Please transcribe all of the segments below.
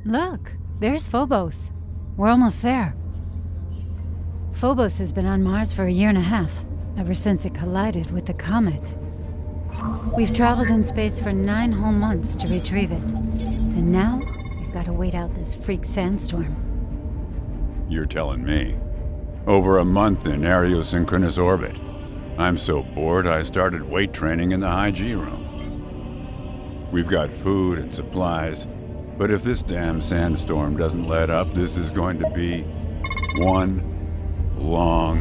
Look, there's Phobos. We're almost there. Phobos has been on Mars for 1.5 years, ever since it collided with the comet. We've traveled in space for 9 whole months to retrieve it. And now, we've got to wait out this freak sandstorm. You're telling me. Over a month in areosynchronous orbit. I'm so bored I started weight training in the high G room. We've got food and supplies, but if this damn sandstorm doesn't let up, this is going to be one long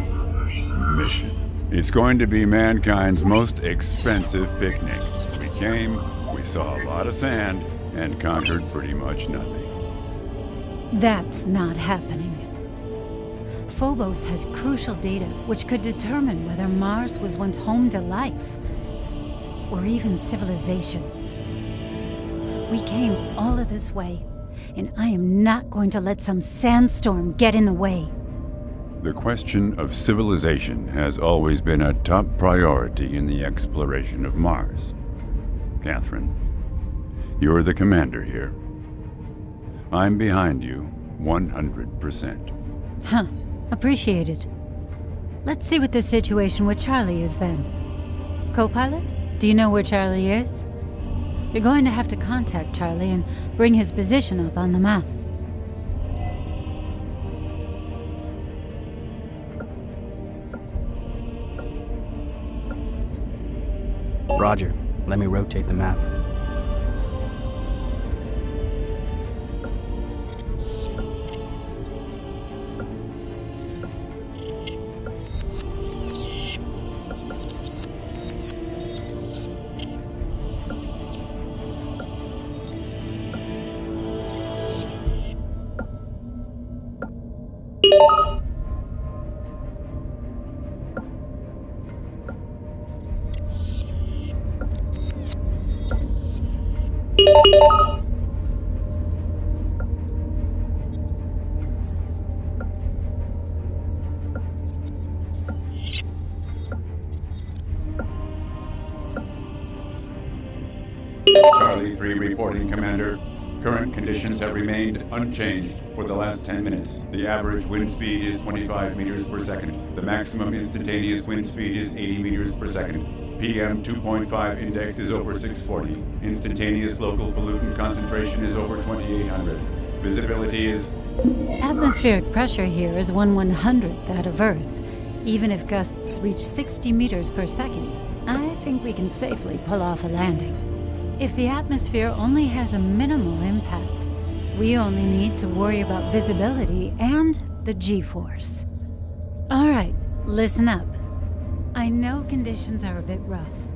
mission. It's going to be mankind's most expensive picnic. We came, we saw a lot of sand, and conquered pretty much nothing. That's not happening. Phobos has crucial data which could determine whether Mars was once home to life, or even civilization. We came all of this way, and I am not going to let some sandstorm get in the way. The question of civilization has always been a top priority in the exploration of Mars. Catherine, you're the commander here. I'm behind you 100%. Huh, appreciated. Let's see what the situation with Charlie is then. Co-pilot, do you know where Charlie is? You're going to have to contact Charlie and bring his position up on the map. Roger. Let me rotate the map. Charlie 3 reporting, Commander. Current conditions have remained unchanged for the last 10 minutes. The average wind speed is 25 meters per second. The maximum instantaneous wind speed is 80 meters per second. PM 2.5 index is over 640. Instantaneous local pollutant concentration is over 2,800. Visibility is... Atmospheric pressure here is 1/100th that of Earth. Even if gusts reach 60 meters per second, I think we can safely pull off a landing. If the atmosphere only has a minimal impact, we only need to worry about visibility and the G-force. All right, listen up. I know conditions are a bit rough,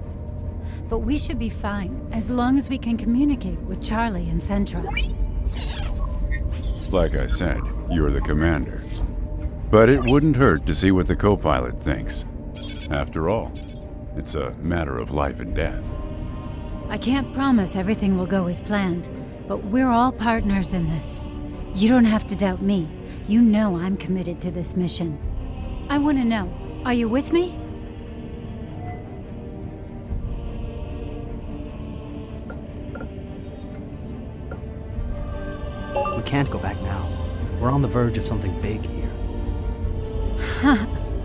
but we should be fine as long as we can communicate with Charlie and Central. Like I said, you're the commander. But it wouldn't hurt to see what the co-pilot thinks. After all, it's a matter of life and death. I can't promise everything will go as planned, but we're all partners in this. You don't have to doubt me. You know I'm committed to this mission. I want to know, are you with me? We can't go back now. We're on the verge of something big here.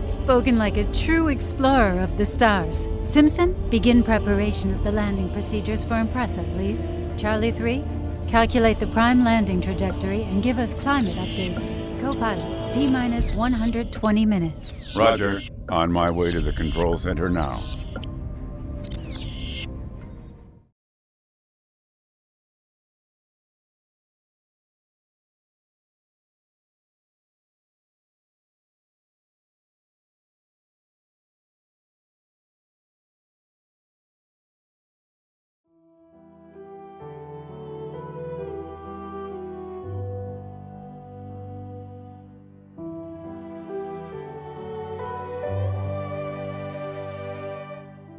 Spoken like a true explorer of the stars. Simpson, begin preparation of the landing procedures for Impressa, please. Charlie 3, calculate the prime landing trajectory and give us climate updates. Co-pilot, T-minus 120 minutes. Roger. On my way to the control center now.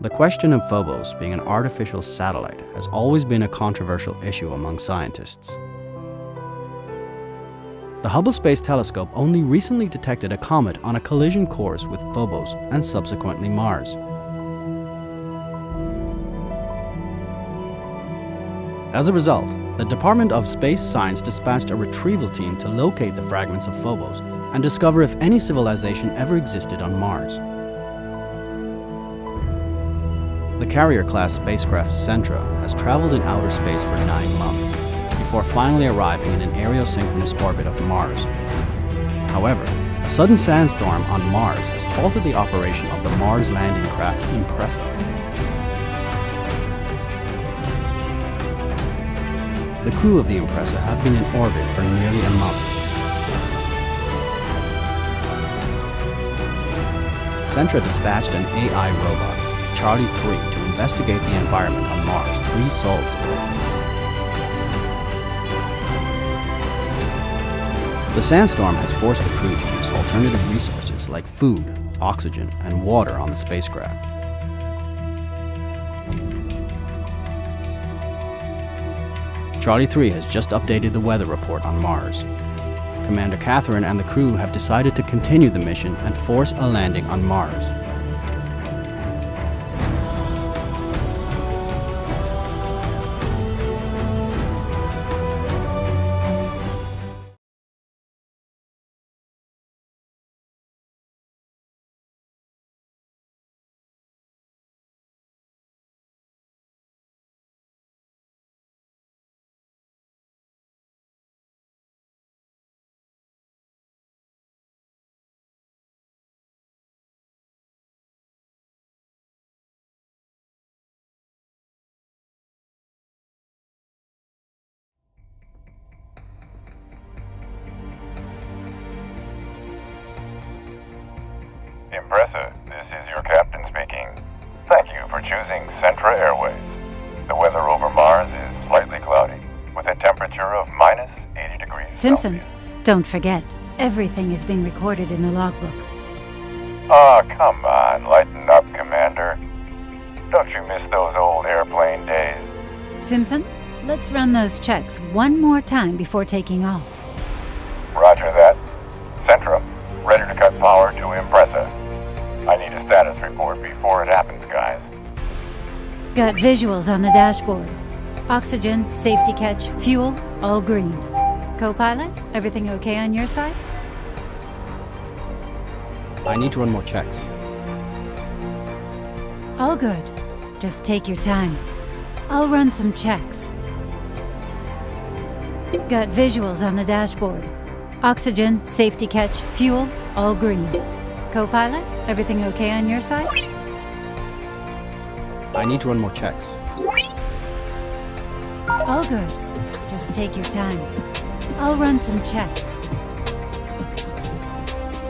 The question of Phobos being an artificial satellite has always been a controversial issue among scientists. The Hubble Space Telescope only recently detected a comet on a collision course with Phobos and subsequently Mars. As a result, the Department of Space Science dispatched a retrieval team to locate the fragments of Phobos and discover if any civilization ever existed on Mars. The carrier-class spacecraft Sentra has traveled in outer space for 9 months, before finally arriving in an areosynchronous orbit of Mars. However, a sudden sandstorm on Mars has halted the operation of the Mars landing craft Impressa. The crew of the Impressa have been in orbit for nearly a month. Sentra dispatched an AI robot, Charlie 3, to investigate the environment on Mars 3 sols ago. The sandstorm has forced the crew to use alternative resources like food, oxygen, and water on the spacecraft. Charlie 3 has just updated the weather report on Mars. Commander Catherine and the crew have decided to continue the mission and force a landing on Mars. Impressa, this is your captain speaking. Thank you for choosing Sentra Airways. The weather over Mars is slightly cloudy, with a temperature of minus 80 degrees Simpson, Celsius. don't forget, everything is being recorded in the logbook. Ah, come on, lighten up, Commander. Don't you miss those old airplane days? Simpson, let's run those checks one more time before taking off. Roger that. Sentra, ready to cut power to Impressa. I need a status report before it happens, guys. Got visuals on the dashboard. Oxygen, safety catch, fuel, all green. Co-pilot, everything okay on your side? I need to run more checks. All good. Just take your time. I'll run some checks. Got visuals on the dashboard. Oxygen, safety catch, fuel, all green. Co-pilot, everything okay on your side? I need to run more checks. All good. Just take your time. I'll run some checks.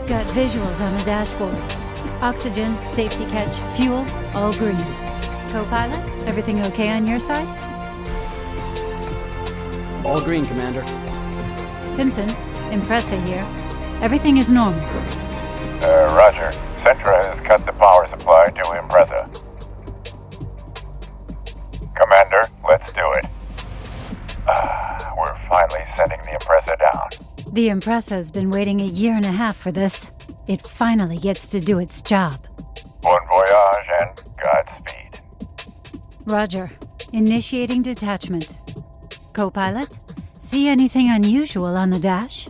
Got visuals on the dashboard. Oxygen, safety catch, fuel, all green. Co-pilot, everything okay on your side? All green, Commander. Simpson, Impressa here. Everything is normal. Roger. Sentra has cut the power supply to Impressa. Commander, let's do it. We're finally sending the Impressa down. The Impressa's been waiting a year and a half for this. It finally gets to do its job. Bon voyage and Godspeed. Roger. Initiating detachment. Co-pilot, see anything unusual on the dash?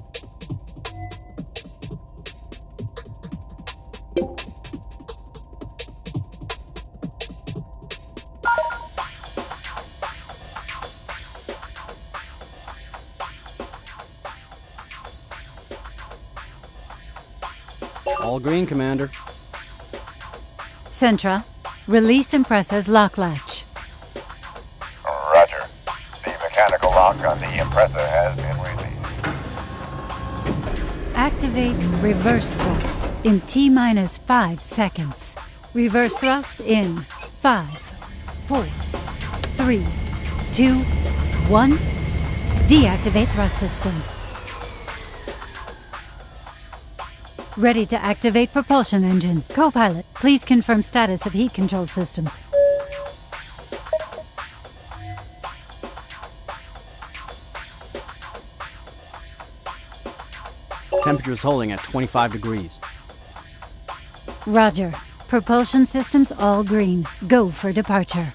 All green, Commander. Sentra, release Impressa's lock latch. Roger. The mechanical lock on the Impressa has been released. Activate reverse thrust in T-minus 5 seconds. Reverse thrust in 5, 4, 3, 2, 1. Deactivate thrust systems. Ready to activate propulsion engine. Co-pilot, please confirm status of heat control systems. Temperature is holding at 25 degrees. Roger. Propulsion systems all green. Go for departure.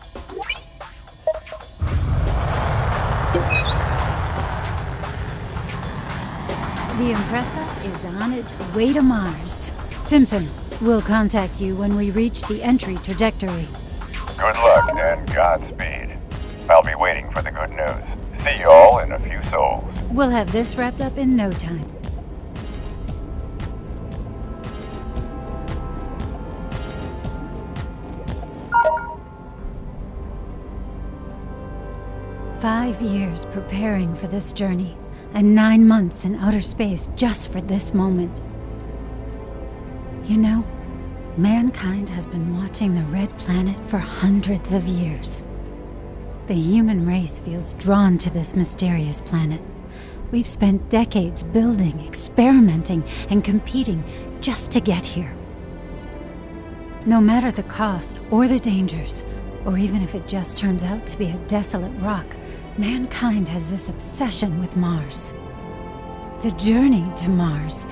The Impressa is on its way to Mars. Simpson, we'll contact you when we reach the entry trajectory. Good luck and Godspeed. I'll be waiting for the good news. See y'all in a few souls. We'll have this wrapped up in no time. "5 years preparing for this journey, and 9 months in outer space just for this moment. You know, mankind has been watching the Red Planet for hundreds of years. The human race feels drawn to this mysterious planet. We've spent decades building, experimenting, and competing just to get here. No matter the cost or the dangers, or even if it just turns out to be a desolate rock, mankind has this obsession with Mars. The journey to Mars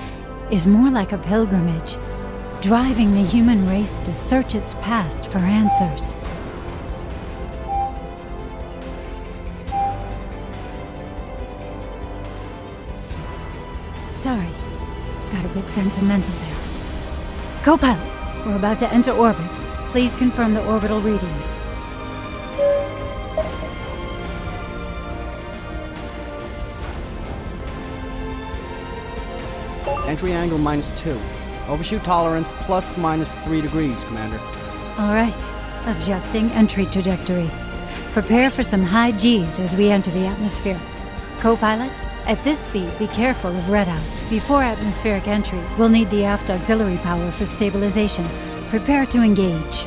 is more like a pilgrimage, driving the human race to search its past for answers. Sorry, got a bit sentimental there. Co-pilot, we're about to enter orbit. Please confirm the orbital readings. Entry angle -2. Overshoot tolerance ±3 degrees, Commander. All right, adjusting entry trajectory. Prepare for some high Gs as we enter the atmosphere. Co-pilot, at this speed, be careful of redout. Before atmospheric entry, we'll need the aft auxiliary power for stabilization. Prepare to engage.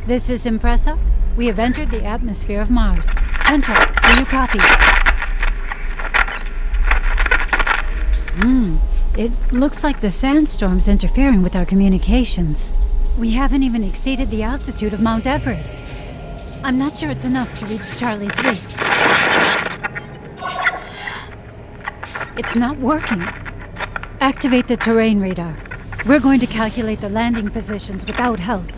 This is Impressa. We have entered the atmosphere of Mars. Central, do you copy? It looks like the sandstorm's interfering with our communications. We haven't even exceeded the altitude of Mount Everest. I'm not sure it's enough to reach Charlie 3. It's not working. Activate the terrain radar. We're going to calculate the landing positions without help.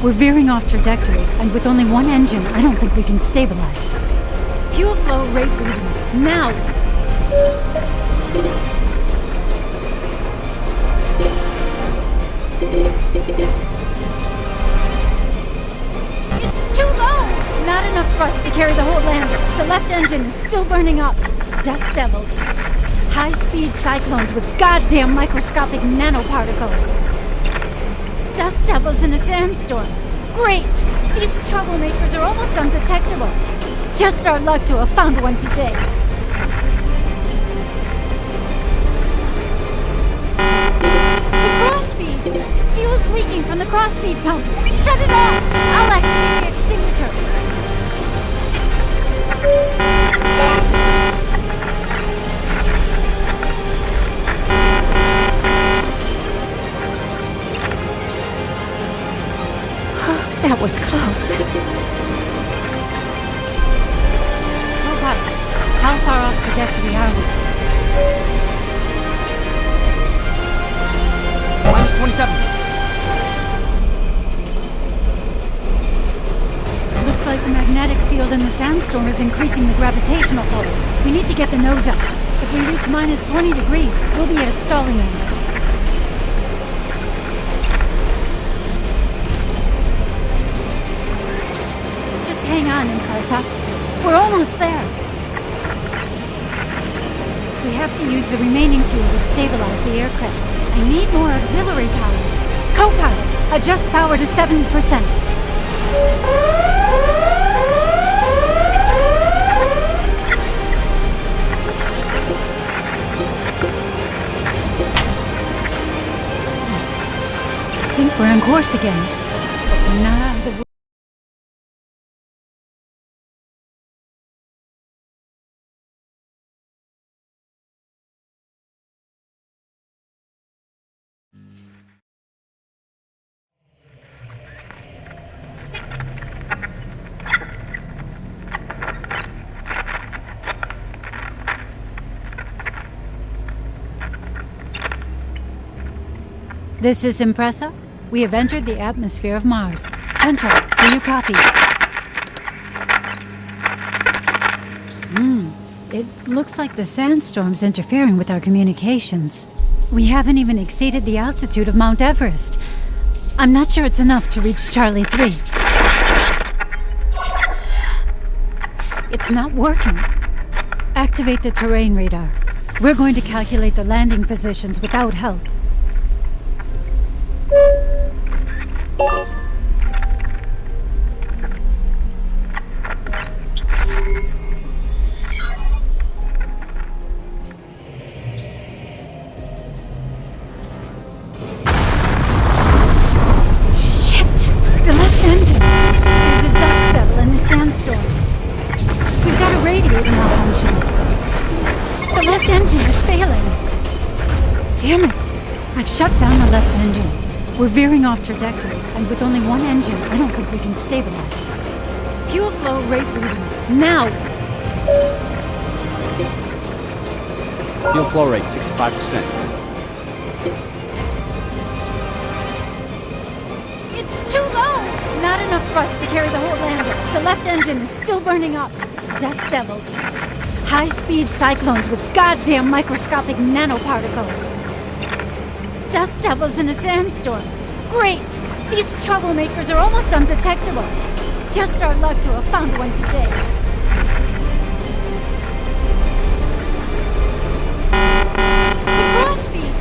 We're veering off trajectory, and with only one engine, I don't think we can stabilize. Fuel flow rate readings, now! It's too low! Not enough thrust to carry the whole lander. The left engine is still burning up. Dust devils. High-speed cyclones with goddamn microscopic nanoparticles. Dust devils in a sandstorm. Great! These troublemakers are almost undetectable. It's just our luck to have found one today. The crossfeed! Fuel's leaking from the crossfeed pump. Shut it off! I'll activate the extinguishers. That was close. Co-pilot, how far off trajectory are we? Minus 27. Looks like the magnetic field in the sandstorm is increasing the gravitational pull. We need to get the nose up. If we reach minus 20 degrees, we'll be at a stalling angle. Just hang on, Impressa. We're almost there. We have to use the remaining fuel to stabilize the aircraft. I need more auxiliary power. Co-pilot, adjust power to 70%. I think we're on course again, but we're not out of the woods. This is Impressa. We have entered the atmosphere of Mars. Central, do you copy? It looks like the sandstorm's interfering with our communications. We haven't even exceeded the altitude of Mount Everest. I'm not sure it's enough to reach Charlie 3. It's not working. Activate the terrain radar. We're going to calculate the landing positions without help. We're veering off trajectory, and with only one engine, I don't think we can stabilize. Fuel flow rate readings, now! Fuel flow rate, 65%. It's too low! Not enough thrust to carry the whole lander. The left engine is still burning up. Dust devils. High-speed cyclones with goddamn microscopic nanoparticles. Dust devils in a sandstorm. Great! These troublemakers are almost undetectable. It's just our luck to have found one today. The crossfeed!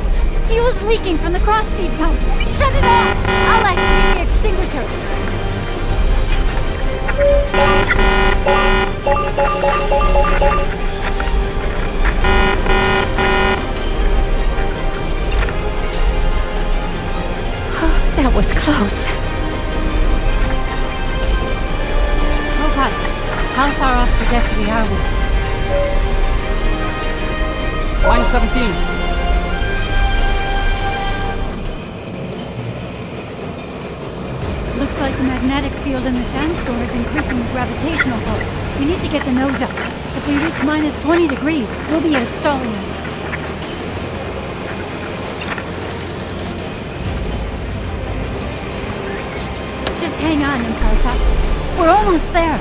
Fuel's leaking from the crossfeed pump. Shut it off! I'll activate the extinguishers. That was close. Co-pilot, how far off trajectory are we? Minus 17. Looks like the magnetic field in the sandstorm is increasing the gravitational pull. We need to get the nose up. If we reach minus 20 degrees, we'll be at a stalling angle. Hang on, Impressa. We're almost there.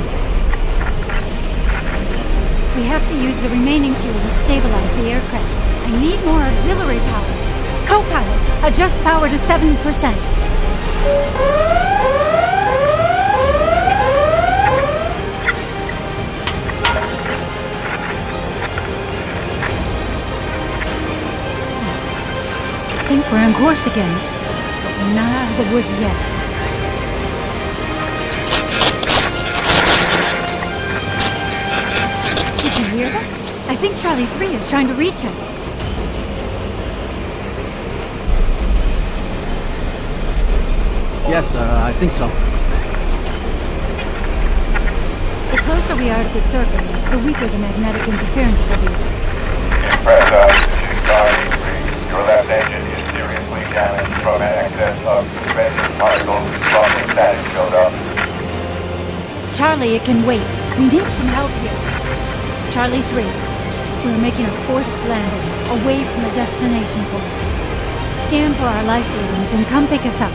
We have to use the remaining fuel to stabilize the aircraft. I need more auxiliary power. Co-pilot, adjust power to 70%. I think we're on course again, but we're not out of the woods yet. Did you hear that? I think Charlie 3 is trying to reach us. Yes, I think so. The closer we are to the surface, the weaker the magnetic interference will be. Impressa, this is Charlie 3. Your left engine is seriously damaged from an excess of red particles from the static buildup. Charlie, it can wait. We need some help here. Charlie 3, we're making a forced landing, away from the destination point. Scan for our life readings and come pick us up.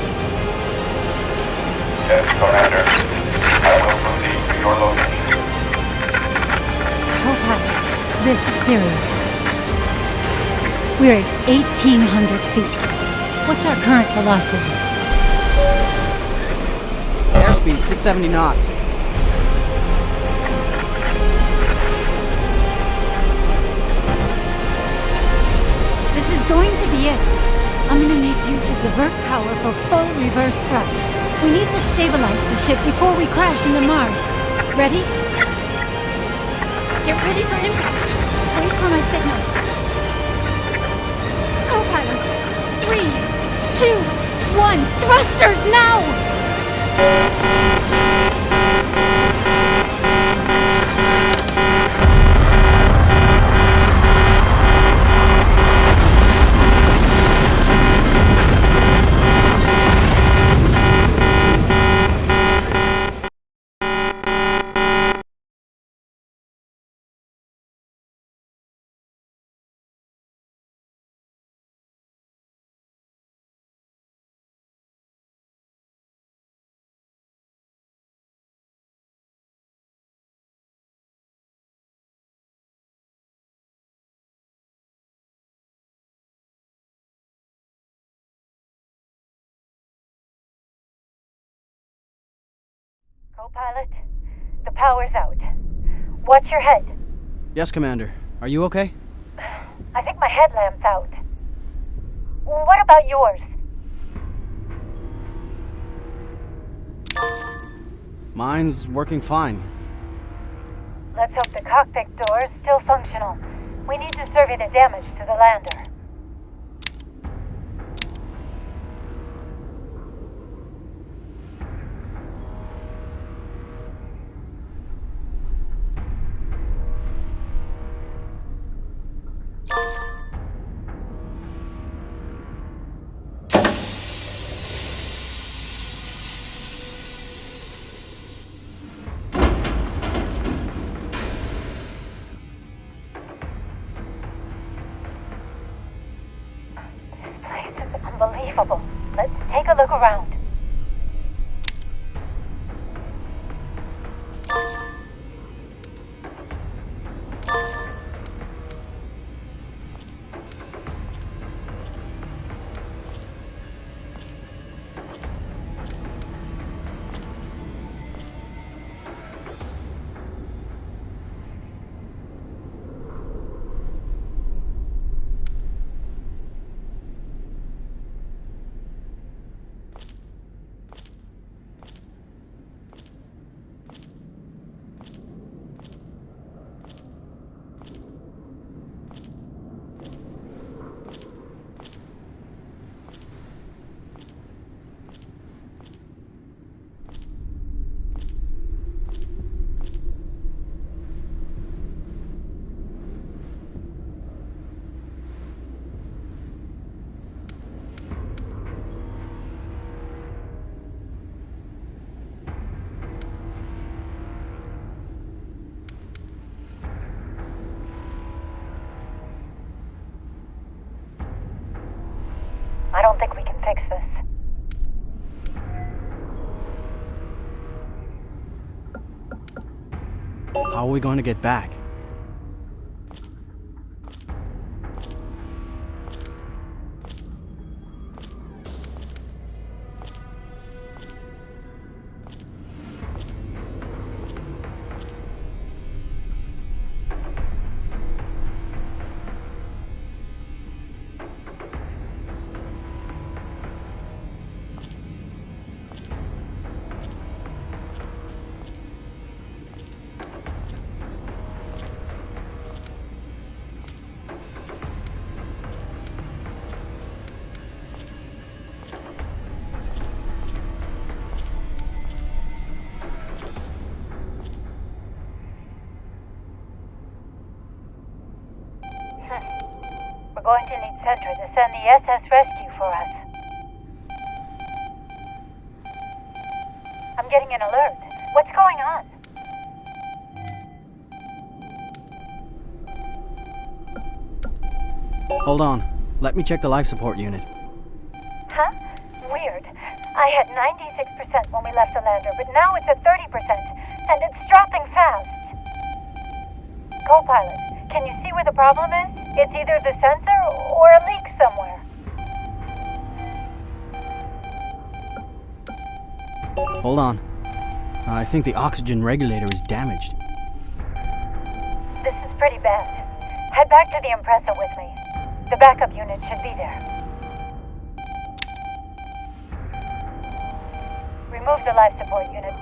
Yes, Commander. I will proceed to your location. Co-pilot, this is serious. We're at 1,800 feet. What's our current velocity? Airspeed 670 knots. This is going to be it. I'm gonna need you to divert power for full reverse thrust. We need to stabilize the ship before we crash into Mars. Ready? Get ready for impact. Wait for my signal. Co-pilot, 3, 2, 1, thrusters now! Co-pilot, the power's out. Watch your head. Yes, Commander. Are you okay? I think my headlamp's out. What about yours? Mine's working fine. Let's hope the cockpit door is still functional. We need to survey the damage to the lander. Unbelievable. Let's take a look around. I don't think we can fix this. How are we going to get back? We're going to need Centra to send the SS Rescue for us. I'm getting an alert. What's going on? Hold on. Let me check the life support unit. Huh? Weird. I had 96% when we left the lander, but now it's at 30%, and it's dropping fast. Co-pilot, can you see where the problem is? It's either the sensor or a leak somewhere. Hold on. I think the oxygen regulator is damaged. This is pretty bad. Head back to the impressor with me. The backup unit should be there. Remove the life support unit.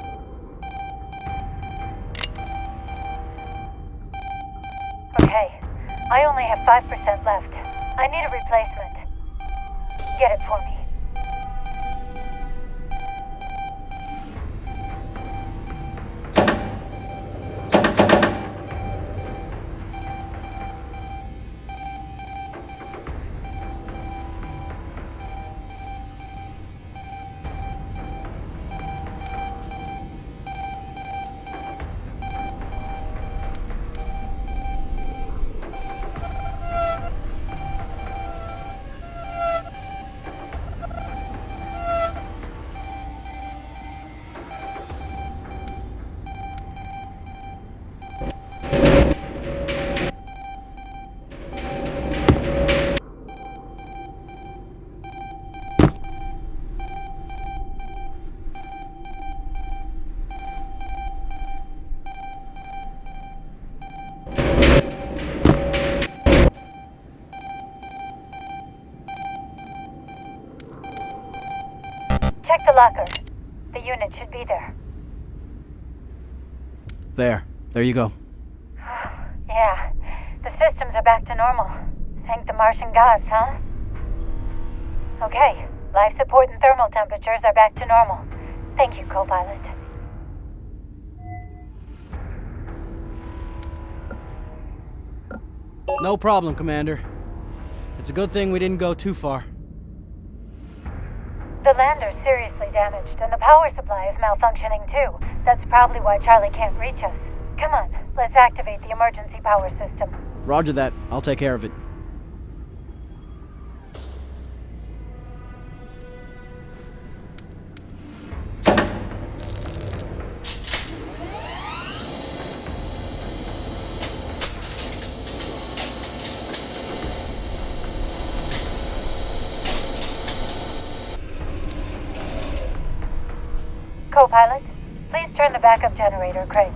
Okay, I only have 5% left. I need a replacement. Get it for me. Check the locker. The unit should be there. There you go. Yeah, the systems are back to normal. Thank the Martian gods, huh? Okay, life support and thermal temperatures are back to normal. Thank you, co-pilot. No problem, Commander. It's a good thing we didn't go too far. The lander's seriously damaged, and the power supply is malfunctioning too. That's probably why Charlie can't reach us. Come on, let's activate the emergency power system. Roger that. I'll take care of it. Co-pilot, please turn the backup generator, Craig.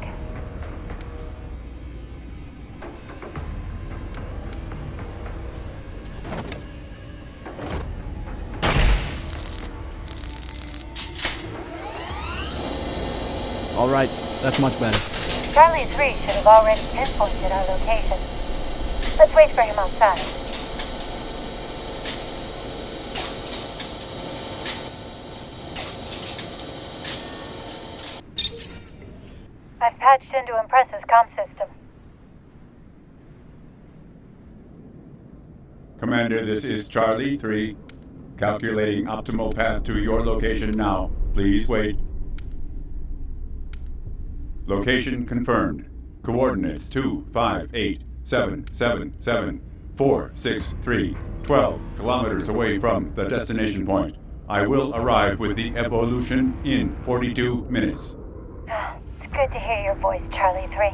All right, that's much better. Charlie 3 should have already pinpointed our location. Let's wait for him outside. I've patched into Impressa's comm system. Commander, this is Charlie 3. Calculating optimal path to your location now. Please wait. Location confirmed. Coordinates 258777463, 12 kilometers away from the destination point. I will arrive with the evolution in 42 minutes. It's good to hear your voice, Charlie 3.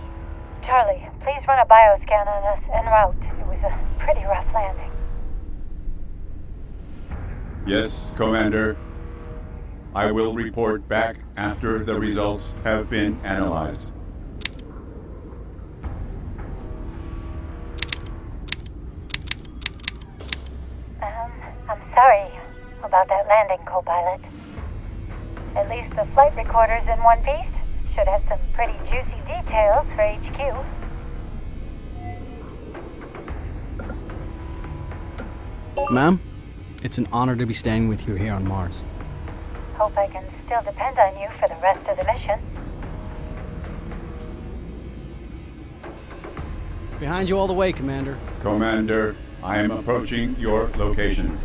Charlie, please run a bioscan on us en route. It was a pretty rough landing. Yes, Commander. I will report back after the results have been analyzed. I'm sorry about that landing, co-pilot. At least the flight recorders in one piece should have some pretty juicy details for HQ. Ma'am, it's an honor to be staying with you here on Mars. Hope I can still depend on you for the rest of the mission. Behind you all the way, Commander. Commander, I am approaching your location.